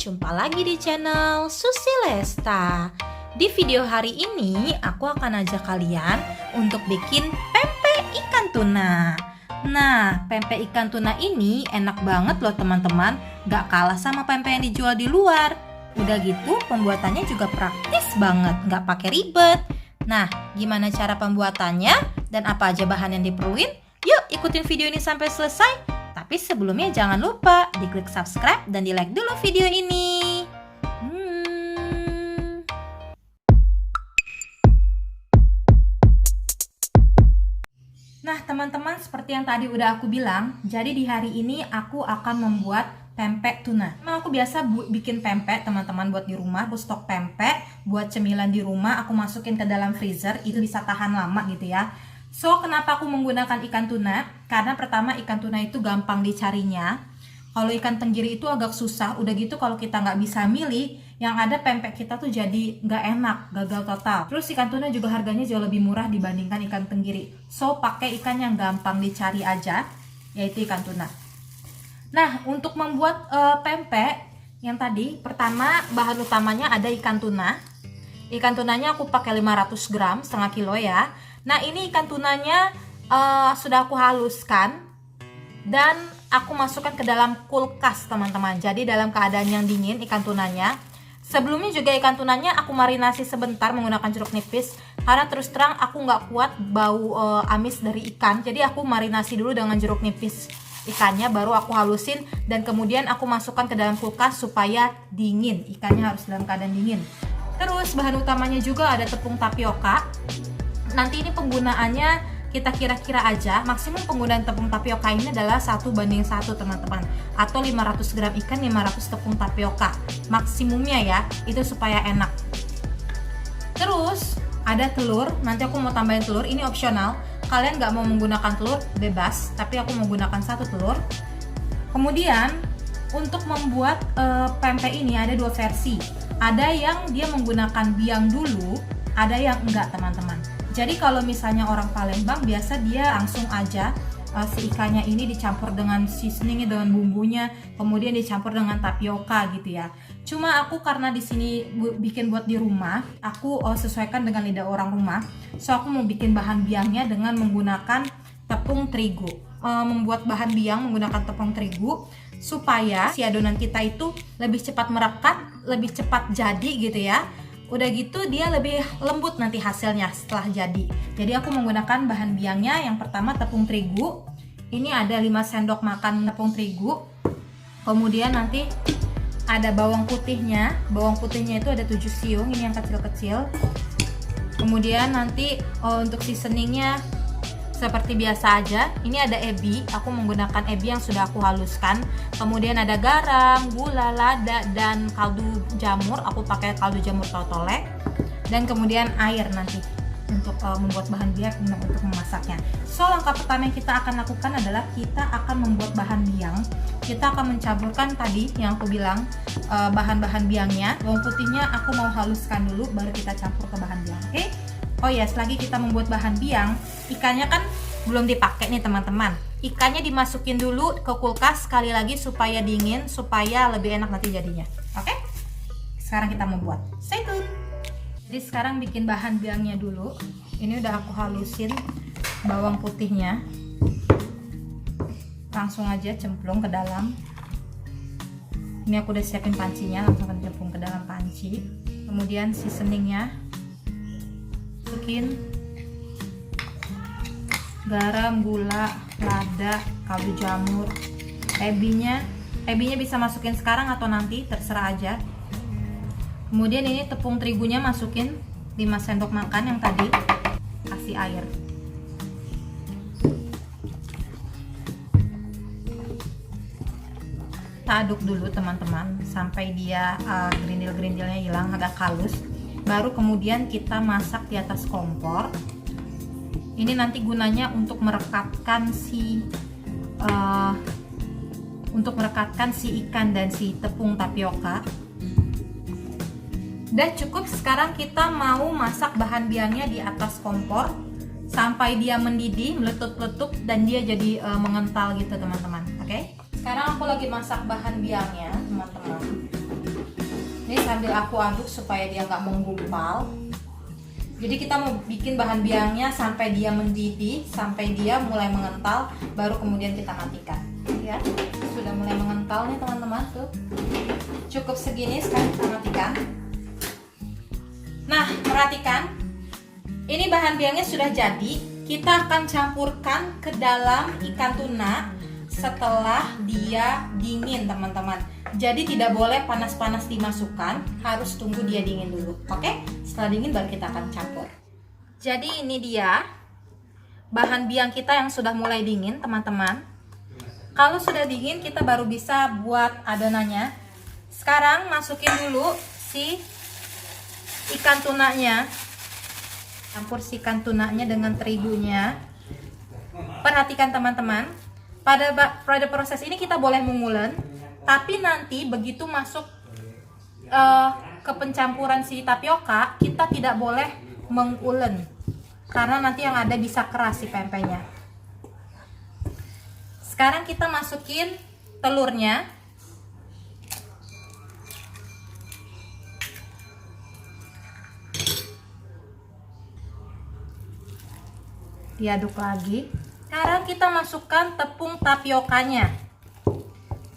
jumpa lagi di channel Susi Lesta. Di video hari ini aku akan ajak kalian untuk bikin pempek ikan tuna. Nah, pempek ikan tuna ini enak banget loh teman-teman, gak kalah sama pempek yang dijual di luar. Udah gitu pembuatannya juga praktis banget, gak pakai ribet. Nah, gimana cara pembuatannya dan apa aja bahan yang diperluin? Yuk ikutin video ini sampai selesai. Tapi sebelumnya jangan lupa diklik subscribe dan di like dulu video ini. Nah teman-teman, seperti yang tadi udah aku bilang, jadi di hari ini aku akan membuat pempek tuna. Memang aku biasa bikin pempek teman-teman buat di rumah. Aku stok pempek buat cemilan di rumah, aku masukin ke dalam freezer, itu bisa tahan lama gitu ya. So, kenapa aku menggunakan ikan tuna? Karena pertama ikan tuna itu gampang dicarinya. Kalau ikan tenggiri itu agak susah. Udah gitu kalau kita nggak bisa milih, yang ada pempek kita tuh jadi nggak enak, gagal total. Terus ikan tuna juga harganya jauh lebih murah dibandingkan ikan tenggiri. So, pakai ikan yang gampang dicari aja, yaitu ikan tuna. Nah, untuk membuat pempek yang tadi, pertama bahan utamanya ada ikan tuna. Ikan tunanya aku pakai 500 gram, setengah kilo ya. Nah, ini ikan tunanya sudah aku haluskan dan aku masukkan ke dalam kulkas teman-teman. Jadi dalam keadaan yang dingin ikan tunanya. Sebelumnya juga ikan tunanya aku marinasi sebentar menggunakan jeruk nipis. Karena terus terang aku nggak kuat bau amis dari ikan. Jadi aku marinasi dulu dengan jeruk nipis ikannya, baru aku halusin. Dan kemudian aku masukkan ke dalam kulkas supaya dingin. Ikannya harus dalam keadaan dingin. Terus bahan utamanya juga ada tepung tapioka. Nanti ini penggunaannya kita kira-kira aja. Maksimum penggunaan tepung tapioka ini adalah 1:1 teman-teman. Atau 500 gram ikan, 500 tepung tapioka. Maksimumnya ya, itu supaya enak. Terus ada telur, nanti aku mau tambahin telur, ini opsional. Kalian nggak mau menggunakan telur, bebas. Tapi aku menggunakan 1 telur. Kemudian untuk membuat pempek ini ada 2 versi. Ada yang dia menggunakan biang dulu, ada yang enggak teman-teman. Jadi kalau misalnya orang Palembang biasa dia langsung aja si ikannya ini dicampur dengan seasoningnya, dengan bumbunya, kemudian dicampur dengan tapioka gitu ya. Cuma aku karena di sini bikin buat di rumah, aku sesuaikan dengan lidah orang rumah. So aku mau bikin bahan biangnya dengan menggunakan tepung terigu. Membuat bahan biang menggunakan tepung terigu supaya si adonan kita itu lebih cepat merekat, lebih cepat jadi gitu ya. Udah gitu dia lebih lembut nanti hasilnya setelah jadi. Jadi aku menggunakan bahan biangnya. Yang pertama tepung terigu. Ini ada 5 sendok makan tepung terigu. Kemudian nanti ada bawang putihnya. Bawang putihnya itu ada 7 siung, ini yang kecil-kecil. Kemudian nanti untuk seasoningnya seperti biasa aja. Ini ada ebi, aku menggunakan ebi yang sudah aku haluskan. Kemudian ada garam, gula, lada, dan kaldu jamur. Aku pakai kaldu jamur totolek. Dan kemudian air nanti untuk membuat bahan biang untuk memasaknya. So, langkah pertama yang kita akan lakukan adalah kita akan membuat bahan biang. Kita akan mencampurkan tadi yang aku bilang bahan-bahan biangnya. Bawang putihnya aku mau haluskan dulu, baru kita campur ke bahan biang. Oke? Oh ya, selagi kita membuat bahan biang, ikannya kan belum dipakai nih teman-teman. Ikannya dimasukin dulu ke kulkas sekali lagi supaya dingin, supaya lebih enak nanti jadinya. Oke? Sekarang kita mau buat. Stay tune. Jadi sekarang bikin bahan biangnya dulu. Ini udah aku halusin bawang putihnya. Langsung aja cemplung ke dalam. Ini aku udah siapin pancinya, langsung akan cemplung ke dalam panci. Kemudian seasoningnya, masukin garam, gula, lada, kaldu jamur, ebinya bisa masukin sekarang atau nanti, terserah aja. Kemudian ini tepung terigunya masukin 5 sendok makan yang tadi, kasih air. Kita aduk dulu teman-teman sampai dia gerindil-gerindilnya hilang, agak halus. Baru kemudian kita masak di atas kompor. Ini nanti gunanya untuk merekatkan si ikan dan si tepung tapioka. Udah cukup, sekarang kita mau masak bahan biangnya di atas kompor sampai dia mendidih, meletup-letup dan dia jadi mengental gitu teman-teman. Oke? Sekarang aku lagi masak bahan biangnya teman-teman. Ini sambil aku aduk supaya dia nggak menggumpal. Jadi kita mau bikin bahan biangnya sampai dia mendidih, sampai dia mulai mengental, baru kemudian kita matikan. Ya, sudah mulai mengental nih teman-teman tuh. Cukup segini, sekarang kita matikan. Nah, perhatikan. Ini bahan biangnya sudah jadi. Kita akan campurkan ke dalam ikan tuna setelah dia dingin, teman-teman. Jadi tidak boleh panas-panas dimasukkan, harus tunggu dia dingin dulu. Oke? Setelah dingin baru kita akan campur. Jadi ini dia bahan biang kita yang sudah mulai dingin, teman-teman. Kalau sudah dingin kita baru bisa buat adonannya. Sekarang masukin dulu si ikan tunanya. Campur si ikan tunanya dengan terigunya. Perhatikan teman-teman, pada proses ini kita boleh mengulen, tapi nanti begitu masuk ke pencampuran si tapioka, kita tidak boleh mengulen, karena nanti yang ada bisa keras si pempeknya. Sekarang kita masukin telurnya. Diaduk lagi. Sekarang kita masukkan tepung tapiokanya.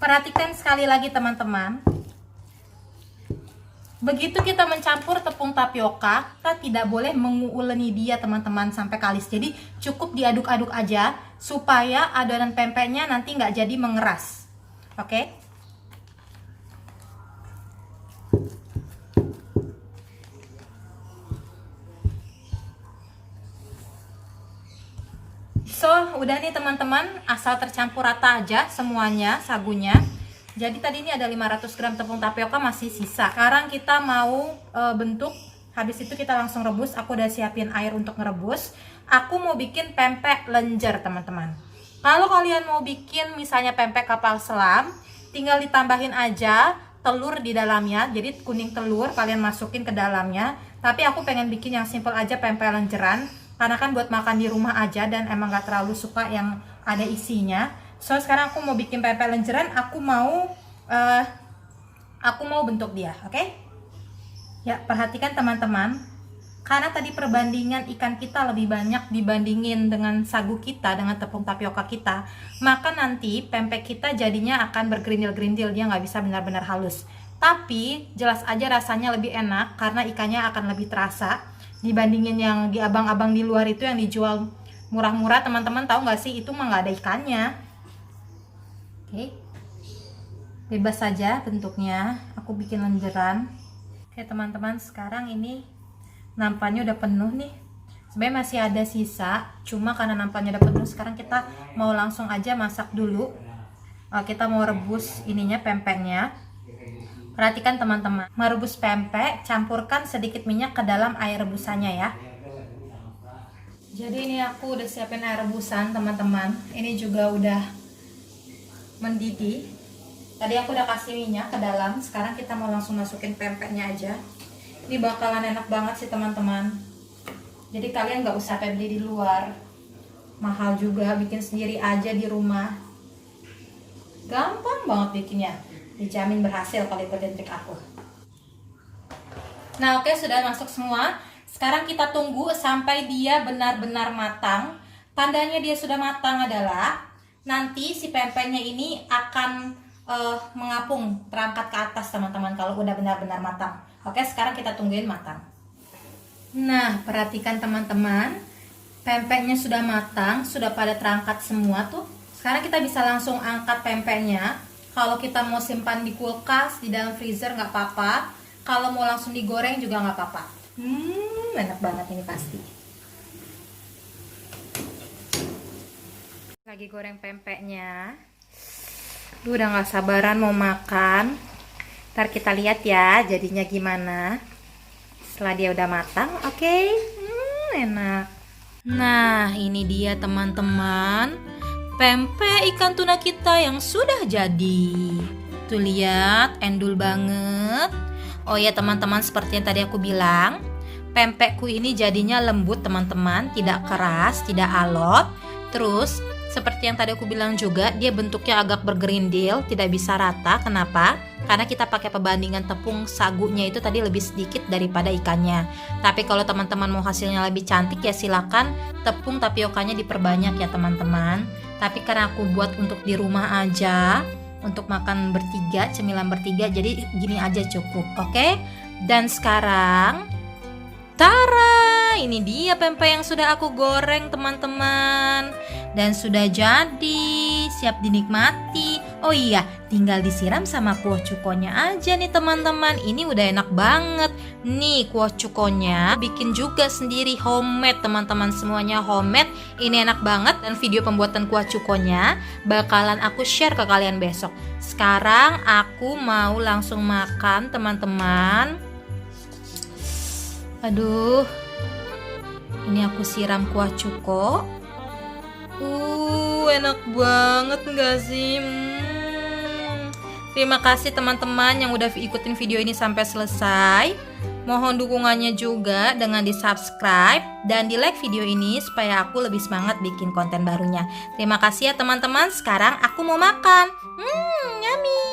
Perhatikan sekali lagi teman-teman. Begitu kita mencampur tepung tapioka, kita tidak boleh menguleni dia teman-teman sampai kalis. Jadi cukup diaduk-aduk aja supaya adonan pempeknya nanti nggak jadi mengeras. Oke? So, udah nih teman-teman, asal tercampur rata aja semuanya sagunya. Jadi tadi ini ada 500 gram tepung tapioka masih sisa. Sekarang kita mau bentuk, habis itu kita langsung rebus. Aku udah siapin air untuk ngerebus. Aku mau bikin pempek lenjer teman-teman. Kalau kalian mau bikin misalnya pempek kapal selam, tinggal ditambahin aja telur di dalamnya. Jadi kuning telur kalian masukin ke dalamnya. Tapi aku pengen bikin yang simple aja, pempek lenjeran. Karena kan buat makan di rumah aja dan emang gak terlalu suka yang ada isinya. So sekarang aku mau bikin pempek lenjeran, aku mau bentuk dia, oke? Ya, perhatikan teman-teman. Karena tadi perbandingan ikan kita lebih banyak dibandingin dengan sagu kita, dengan tepung tapioka kita, maka nanti pempek kita jadinya akan bergerindil-gerindil, dia nggak bisa benar-benar halus. Tapi jelas aja rasanya lebih enak karena ikannya akan lebih terasa dibandingin yang di abang-abang di luar itu yang dijual murah-murah. Teman-teman tahu nggak sih, itu mah nggak ada ikannya. Oke, bebas saja bentuknya, aku bikin lenjeran. Oke teman-teman, sekarang ini nampaknya udah penuh nih. Sebenarnya masih ada sisa, cuma karena nampaknya udah penuh, sekarang kita mau langsung aja masak dulu. Kita mau rebus ininya, pempeknya. Perhatikan teman-teman, merebus pempek, campurkan sedikit minyak ke dalam air rebusannya ya. Jadi ini aku udah siapin air rebusan teman-teman. Ini juga udah mendidih. Tadi aku udah kasih minyak ke dalam. Sekarang kita mau langsung masukin pempeknya aja. Ini bakalan enak banget sih teman-teman. Jadi kalian nggak usah beli di luar. Mahal juga, bikin sendiri aja di rumah. Gampang banget bikinnya. Dijamin berhasil kalau ikutin trik aku. Nah oke, sudah masuk semua. Sekarang kita tunggu sampai dia benar-benar matang. Tandanya dia sudah matang adalah nanti si pempeknya ini akan mengapung, terangkat ke atas teman-teman, kalau udah benar-benar matang. Oke, sekarang kita tungguin matang. Nah, perhatikan teman-teman, pempeknya sudah matang, sudah pada terangkat semua tuh. Sekarang kita bisa langsung angkat pempeknya. Kalau kita mau simpan di kulkas, di dalam freezer nggak apa-apa. Kalau mau langsung digoreng juga nggak apa-apa. Enak banget ini pasti. Lagi goreng pempeknya. Udah nggak sabaran mau makan. Ntar kita lihat ya jadinya gimana. Setelah dia udah matang, oke. Enak. Nah, ini dia teman-teman. Pempek ikan tuna kita yang sudah jadi. Tuh lihat, endul banget. Oh ya teman-teman, seperti yang tadi aku bilang, pempekku ini jadinya lembut teman-teman, tidak keras, tidak alot. Terus Seperti yang tadi aku bilang juga, dia bentuknya agak bergerindil, tidak bisa rata. Kenapa? Karena kita pakai perbandingan tepung sagunya itu tadi lebih sedikit daripada ikannya. Tapi kalau teman-teman mau hasilnya lebih cantik ya silakan tepung tapiokanya diperbanyak ya teman-teman. Tapi karena aku buat untuk di rumah aja, untuk makan bertiga, cemilan bertiga, jadi gini aja cukup, oke? Dan sekarang, tara, ini dia pempek yang sudah aku goreng teman-teman. Dan sudah jadi, siap dinikmati. Oh iya, tinggal disiram sama kuah cukonya aja nih teman-teman. Ini udah enak banget. Nih kuah cukonya bikin juga sendiri, homemade teman-teman, semuanya homemade. Ini enak banget dan video pembuatan kuah cukonya bakalan aku share ke kalian besok. Sekarang aku mau langsung makan teman-teman. Aduh, ini aku siram kuah cuko. Enak banget gak sih? Terima kasih teman-teman yang udah ikutin video ini sampai selesai. Mohon dukungannya juga dengan di subscribe dan di like video ini supaya aku lebih semangat bikin konten barunya. Terima kasih ya teman-teman. Sekarang aku mau makan. Yummy.